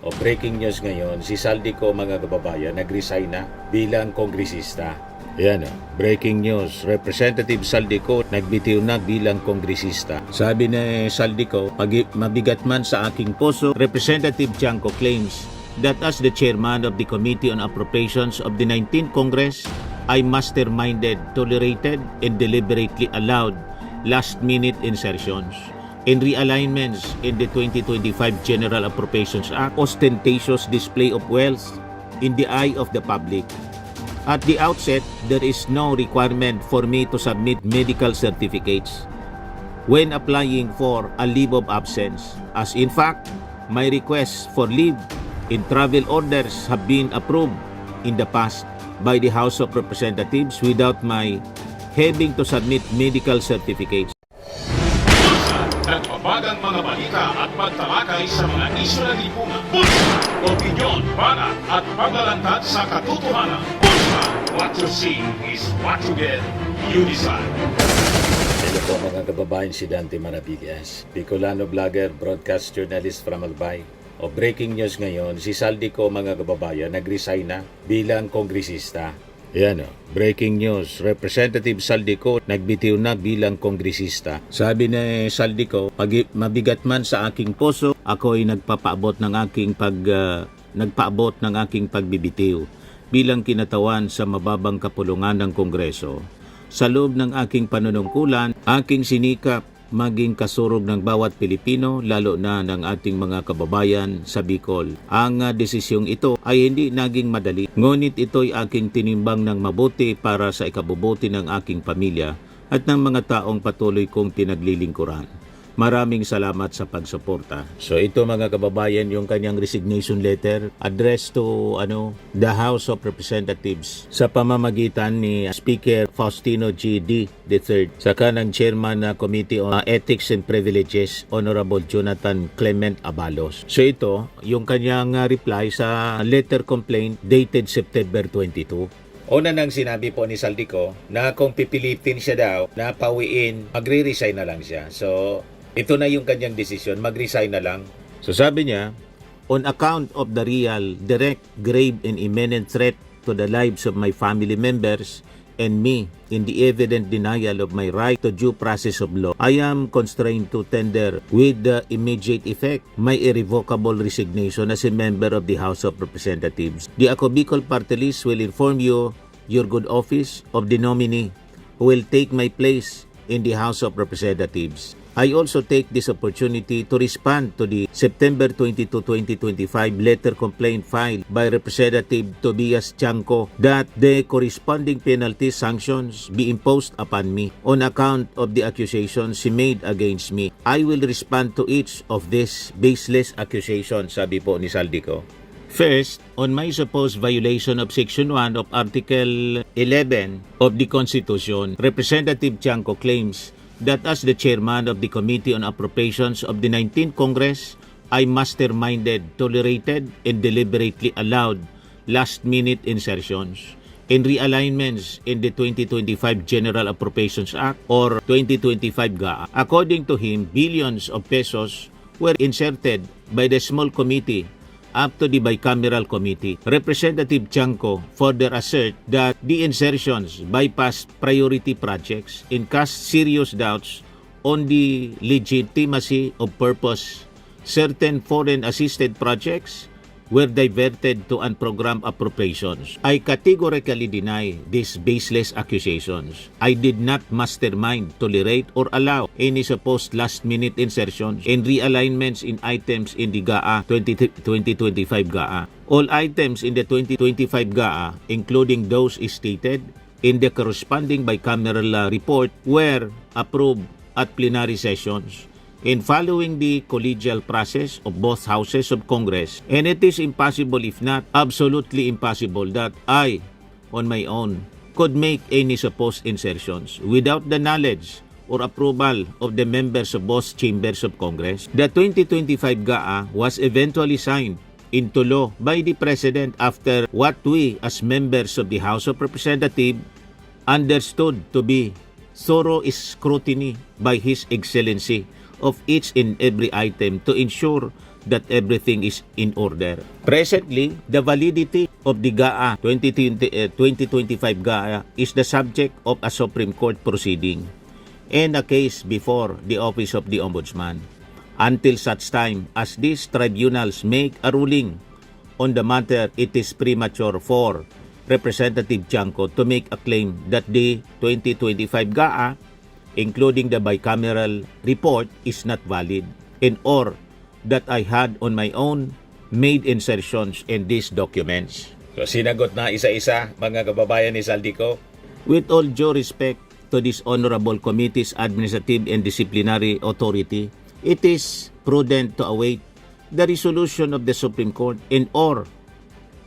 O breaking news ngayon, si Saldico mga kababayan nag-resign na bilang kongresista. Ayan o, breaking news, Representative Saldico nagbitiw na bilang kongresista. Sabi ni Saldico, mabigat man sa aking puso, Representative Tiangco claims that as the chairman of the Committee on Appropriations of the 19th Congress, I masterminded, tolerated, and deliberately allowed last-minute insertions in realignments in the 2025 General Appropriations Act, ostentatious display of wealth in the eye of the public. At the outset, there is no requirement for me to submit medical certificates when applying for a leave of absence, as in fact, my requests for leave in travel orders have been approved in the past by the House of Representatives without my having to submit medical certificates. Nagbabagang mga balita at pagtalakay sa mga isyu ng lipunan. Bulsa! Opinyon, banat at paglalantad sa katotohanan. Bulsa! What you see is what you get. You decide. Hello po mga kababayan, si Dante Maravillas, Bicolano vlogger, broadcast journalist from Albay. O breaking news ngayon, si Saldico mga kababayan nag-resign na bilang kongresista. Ayan o, breaking news, Representative Saldico nagbitiw na bilang kongresista. Sabi ni Saldico, mabigat man sa aking puso, ako ay nagpapaabot ng aking pagbibitiw bilang kinatawan sa mababang kapulungan ng Kongreso. Sa loob ng aking panunungkulan, aking sinikap maging kasurog ng bawat Pilipino, lalo na ng ating mga kababayan sa Bicol. Ang desisyong ito ay hindi naging madali, ngunit ito'y aking tinimbang ng mabuti para sa ikabubuti ng aking pamilya at ng mga taong patuloy kong pinaglilingkuran. Maraming salamat sa pagsuporta. So ito mga kababayan, yung kanyang resignation letter addressed to the House of Representatives sa pamamagitan ni Speaker Faustino G.D. III saka ng Chairman na Committee on Ethics and Privileges, Honorable Jonathan Clement Abalos. So ito, yung kanyang reply sa letter complaint dated September 22. Una nang sinabi po ni Saldico na kung pipilitin siya daw na pawiin, magre-resign na lang siya. So ito na yung kanyang desisyon, mag-resign na lang. So sabi niya, on account of the real, direct, grave, and imminent threat to the lives of my family members and me in the evident denial of my right to due process of law, I am constrained to tender with the immediate effect my irrevocable resignation as a member of the House of Representatives. The Ako Bicol Party List will inform you your good office of the nominee who will take my place in the House of Representatives. I also take this opportunity to respond to the September 22, 2025 letter complaint filed by Representative Tobias Tiangco that the corresponding penalty sanctions be imposed upon me on account of the accusations he made against me. I will respond to each of these baseless accusations, sabi po ni Saldico. First, on my supposed violation of Section 1 of Article 11 of the Constitution, Representative Tiangco claims that as the chairman of the Committee on Appropriations of the 19th Congress, I masterminded, tolerated, and deliberately allowed last-minute insertions in realignments in the 2025 General Appropriations Act or 2025 GAA. According to him, billions of pesos were inserted by the small committee up to the bicameral committee. Representative Tiangco further assert that the insertions bypassed priority projects and cast serious doubts on the legitimacy of purpose. Certain foreign assisted projects were diverted to unprogrammed appropriations. I categorically deny these baseless accusations. I did not mastermind, tolerate, or allow any supposed last-minute insertions and realignments in items in the GAA 2025 GAA. All items in the 2025 GAA, including those stated in the corresponding bicameral report, were approved at plenary sessions in following the collegial process of both houses of Congress, and it is impossible, if not absolutely impossible, that I, on my own, could make any supposed insertions without the knowledge or approval of the members of both chambers of Congress. The 2025 GAA was eventually signed into law by the President after what we as members of the House of Representatives understood to be thorough scrutiny by His Excellency of each and every item to ensure that everything is in order. Presently, the validity of the GAA 2025 GAA is the subject of a Supreme Court proceeding and a case before the Office of the Ombudsman. Until such time as these tribunals make a ruling on the matter, it is premature for Representative Tiangco to make a claim that the 2025 GAA, including the bicameral report, is not valid, and or that I had on my own made insertions in these documents. So sinagot na isa-isa mga kababayan ni Saldico. With all due respect to this honorable committee's administrative and disciplinary authority, it is prudent to await the resolution of the Supreme Court and or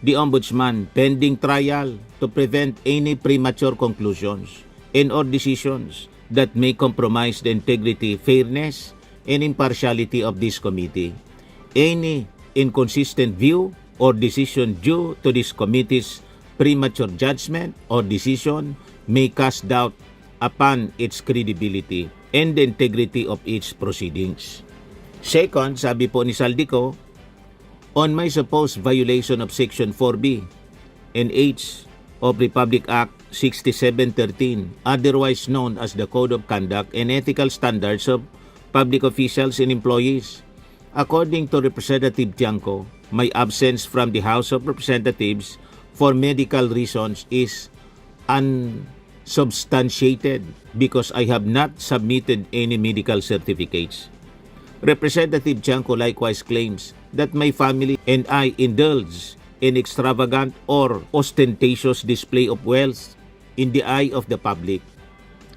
the Ombudsman pending trial to prevent any premature conclusions and or decisions that may compromise the integrity, fairness, and impartiality of this committee. Any inconsistent view or decision due to this committee's premature judgment or decision may cast doubt upon its credibility and the integrity of its proceedings. Second, sabi po ni Saldico, on my supposed violation of Section 4B and H of Republic Act 6713, otherwise known as the Code of Conduct and Ethical Standards of Public Officials and Employees. According to Representative Tiangco, my absence from the House of Representatives for medical reasons is unsubstantiated because I have not submitted any medical certificates. Representative Tiangco likewise claims that my family and I indulge in extravagant or ostentatious display of wealth in the eye of the public.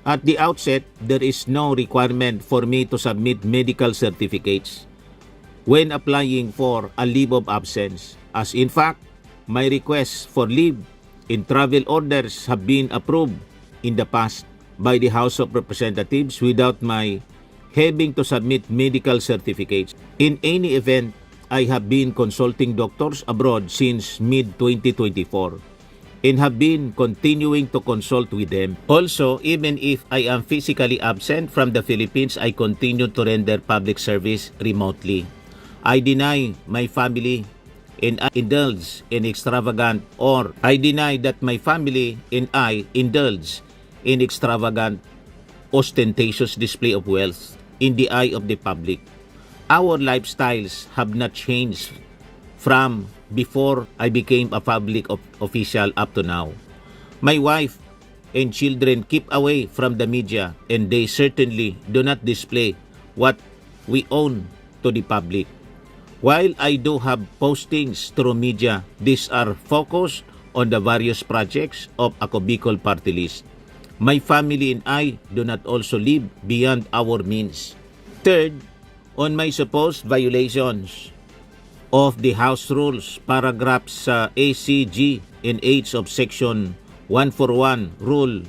At the outset, there is no requirement for me to submit medical certificates when applying for a leave of absence, as in fact, my requests for leave in travel orders have been approved in the past by the House of Representatives without my having to submit medical certificates. In any event, I have been consulting doctors abroad since mid-2024 and have been continuing to consult with them. Also, even if I am physically absent from the Philippines, I continue to render public service remotely. I deny my family and I indulge in extravagant or I deny that my family and I indulge in extravagant, ostentatious display of wealth in the eye of the public. Our lifestyles have not changed from before I became a public official up to now. My wife and children keep away from the media and they certainly do not display what we own to the public. While I do have postings through media, these are focused on the various projects of Ako Bicol Party List. My family and I do not also live beyond our means. Third, on my supposed violations of the House Rules, paragraphs A, C, G, and H of Section 141, Rule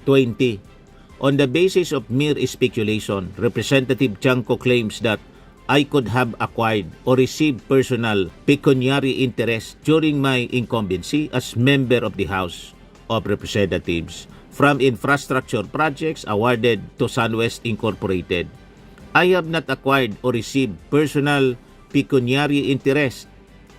20. On the basis of mere speculation, Representative Tiangco claims that I could have acquired or received personal pecuniary interest during my incumbency as member of the House of Representatives from infrastructure projects awarded to SunWest Incorporated. I have not acquired or received personal pecuniary interest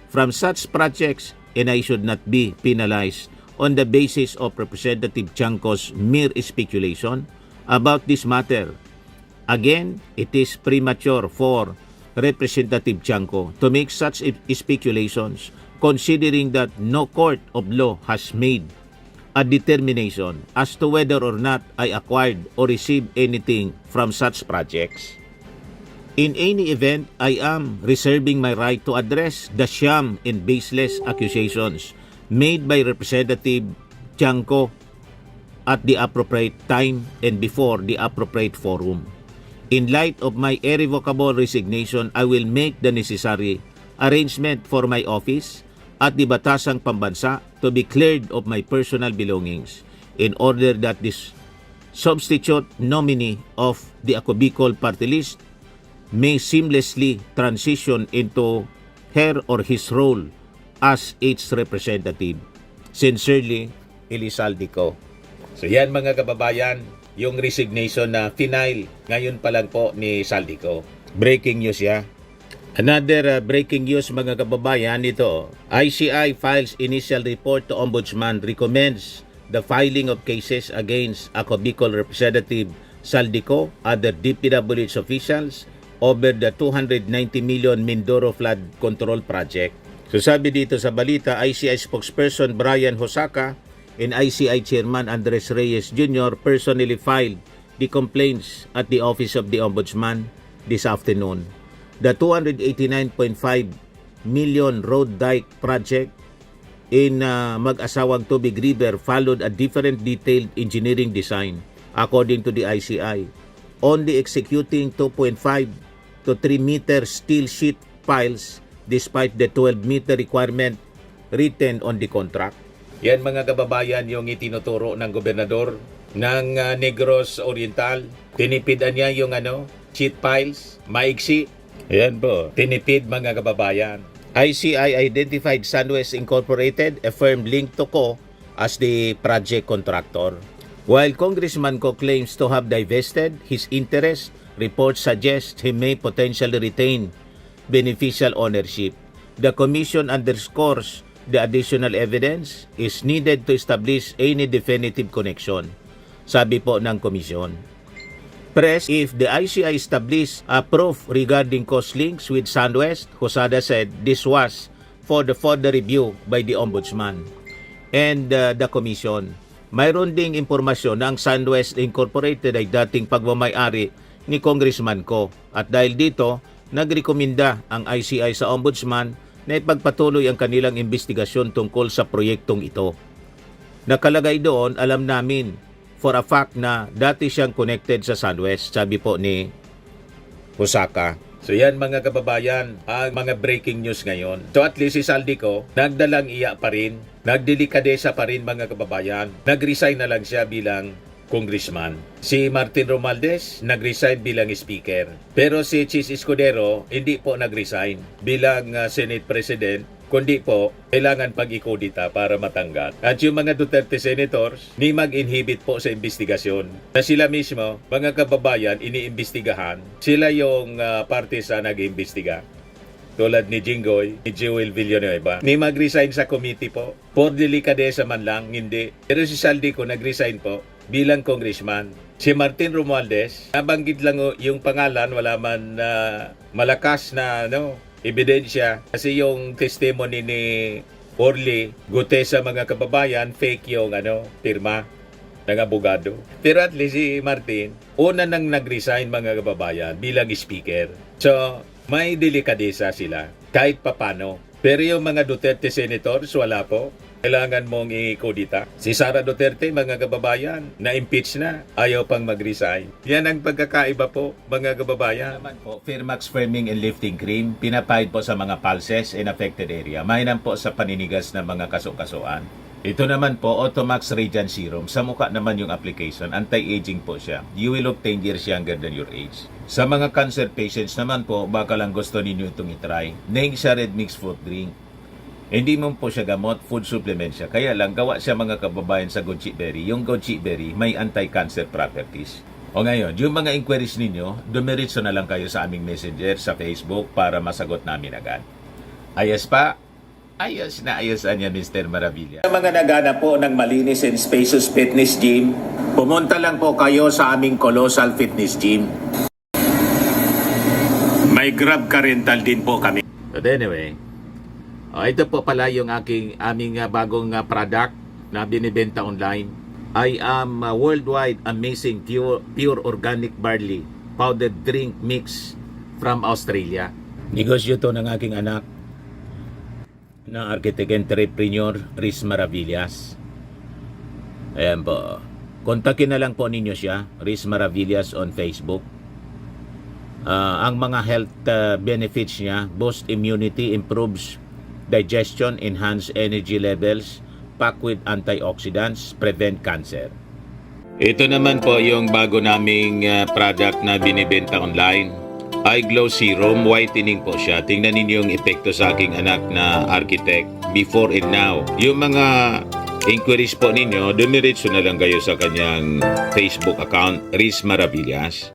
from such projects and I should not be penalized on the basis of Representative Tiangco's mere speculation about this matter. Again, it is premature for Representative Tiangco to make such speculations considering that no court of law has made a determination as to whether or not I acquired or received anything from such projects. In any event, I am reserving my right to address the sham and baseless accusations made by Representative Tiangco at the appropriate time and before the appropriate forum. In light of my irrevocable resignation, I will make the necessary arrangement for my office at the Batasang Pambansa to be cleared of my personal belongings in order that this substitute nominee of the Ako Bicol Party List may seamlessly transition into her or his role as its representative. Sincerely, Elisaldico. So yan mga kababayan, yung resignation na final ngayon pa lang po ni Saldico. Breaking news ya. Another breaking news mga kababayan ito. ICI files initial report to Ombudsman, recommends the filing of cases against Ako Bicol Representative Saldico, other DPWH officials over the 290 million Mindoro Flood Control Project. So sabi dito sa balita, ICI spokesperson Brian Hosaka and ICI Chairman Andres Reyes Jr. personally filed the complaints at the Office of the Ombudsman this afternoon. The 289.5 million road dike project in Mag-asawang Tubig River followed a different detailed engineering design according to the ICI, only executing 2.5 to 3 meter steel sheet piles despite the 12-meter requirement written on the contract. Yan mga kababayan yung itinuturo ng gobernador ng Negros Oriental. Tinipidan niya yung sheet piles, maiksi. Ayan po. Tinipid mga kababayan. ICI identified Sunwest Incorporated, a firm linked to Co, as the project contractor. While Congressman Co claims to have divested his interest, reports suggest he may potentially retain beneficial ownership. The Commission underscores the additional evidence is needed to establish any definitive connection, sabi po ng komisyon. Press if the ICI established a proof regarding cost links with Sunwest, Hosada said this was for the further review by the Ombudsman and the Commission. Mayroon ding impormasyon na ang Sunwest Incorporated ay dating pagmamayari ni Congressman Co. At dahil dito, nagrekomenda ang ICI sa Ombudsman na ipagpatuloy ang kanilang investigasyon tungkol sa proyektong ito. Nakalagay doon, alam namin for a fact na dati siyang connected sa Sunwest, sabi po ni Hosaka. So yan mga kababayan, ang mga breaking news ngayon. So at least si Saldico, nagdalang iya pa rin, nagdelikadesa pa rin mga kababayan. Nag-resign na lang siya bilang congressman. Si Martin Romualdez, nag-resign bilang speaker. Pero si Chis Escudero, hindi po nag-resign bilang Senate President, kundi po, kailangan pag-ikodita para matanggal. At yung mga Duterte senators, ni mag-inhibit po sa investigasyon. Na sila mismo, mga kababayan, iniimbestigahan. Sila yung parte sa nag-imbestiga. Tulad ni Jinggoy, ni Jewel Villanueva. Ni mag-resign sa committee po. For delikadesa man lang, hindi. Pero si Saldico nag-resign po bilang congressman. Si Martin Romualdez, nabanggit lang yung pangalan, wala man malakas na ebidensya. Kasi yung testimony ni Orly Gutesa mga kababayan, fake yung pirma ng abogado. Pero at least si Martin, una nang nag-resign mga kababayan bilang speaker. So, may delikadesa sila kahit papano. Pero yung mga Duterte senators, wala po. Kailangan mong i-kodita. Si Sara Duterte, mga kababayan, na-impeach na. Ayaw pang mag-resign. Yan ang pagkakaiba po, mga kababayan. Naman po, Firmax Firming and Lifting Cream, pinapahid po sa mga pulses in affected area. Mainam po sa paninigas ng mga kaso-kasuan. Ito naman po, Automax Radiant Serum. Sa mukha naman yung application, anti-aging po siya. You will look 10 years younger than your age. Sa mga cancer patients naman po, baka lang gusto ninyo itong itry. Neng siya red mixed fruit drink. Hindi mo po siya gamot, food supplement siya. Kaya lang, gawa siya mga kababayan sa goji berry. Yung goji berry, may anti-cancer properties. O ngayon, yung mga inquiries ninyo, dumiritso na lang kayo sa aming messenger sa Facebook para masagot namin agad. Ayos pa? Ayos na ayos niya, Mr. Maravilla. Sa mga naghanap po ng malinis and spacious fitness gym, pumunta lang po kayo sa aming Colossal Fitness Gym. May Grab car rental din po kami. But anyway, ito po pala yung aming bagong product na binibenta online. I am worldwide amazing pure organic barley powdered drink mix from Australia. Negosyo to ng aking anak na architect entrepreneur Riz Maravillas. Ayan po. Kontakin na lang po ninyo siya, Riz Maravillas on Facebook. Ang mga health benefits niya, boost immunity, improves digestion, enhance energy levels, packed with antioxidants, prevent cancer. Ito naman po yung bago naming product na binibenta online. Eye Glow Serum, whitening po siya. Tingnan ninyo yung epekto sa aking anak na architect before and now. Yung mga inquiries po ninyo, dumiretso na lang kayo sa kanyang Facebook account, Riz Maravillas.